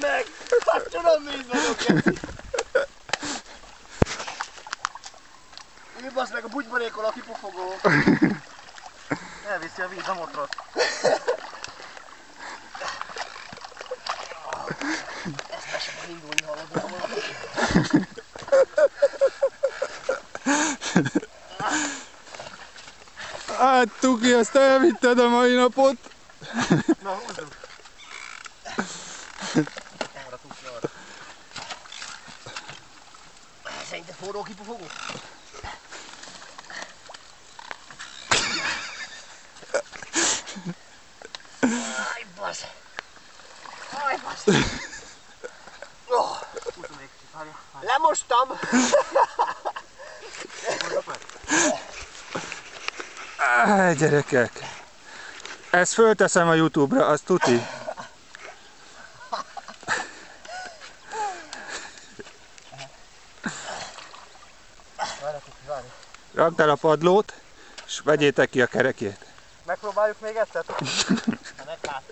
Basz meg! Hát tudom, nézd vagyok, Geci! Ő basz meg a bugybarékol a kipufogó. Elviszi a víz a motrot. Ezt be sem kell indulni, hallod, de valami. Hát Tuki, azt elvitted a mai napot. Na, húzzuk. Arra Tuki, arra. Szerinted forró kipufogó? Aj, basz! Aj, basz! Oh, Húzzuk még kicsit, várja. lemostam! Gyerekek, ezt fölteszem a YouTube-ra, az tuti. Várja, Tuki, várja. Rakd el a padlót, és vegyétek ki a kerekét. Megpróbáljuk még egyszer, Tuki? Hát.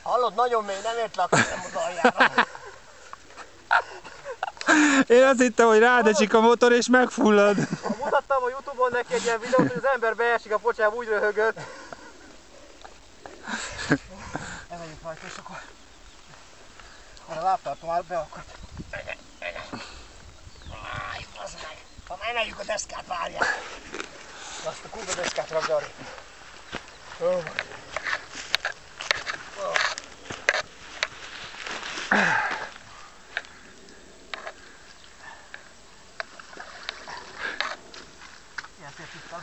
Hallod, nagyon mély, nem ért le a kezem az aljára. Én azt hittem, hogy rád esik a motor és megfullad. Mutattam a Youtube-on neki egy ilyen videót, hogy az ember beesik a pocsába, úgy röhögött. Emeljük rajta, és akkor... Arra lábtartom már beakadt. Aj, basz meg! Ha emeljük a deszkát, várjál! Azt a kurva deszkát rakd arra. Ilyen szép tisztán.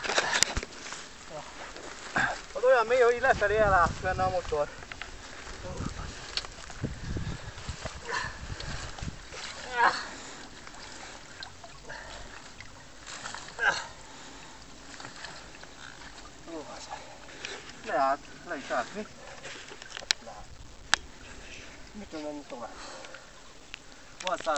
Az olyan mély, hogy így lefelé eláll benne a motor. Leállt, le is állt, mi? Leállt. Mitől menni tovább? Van száraz.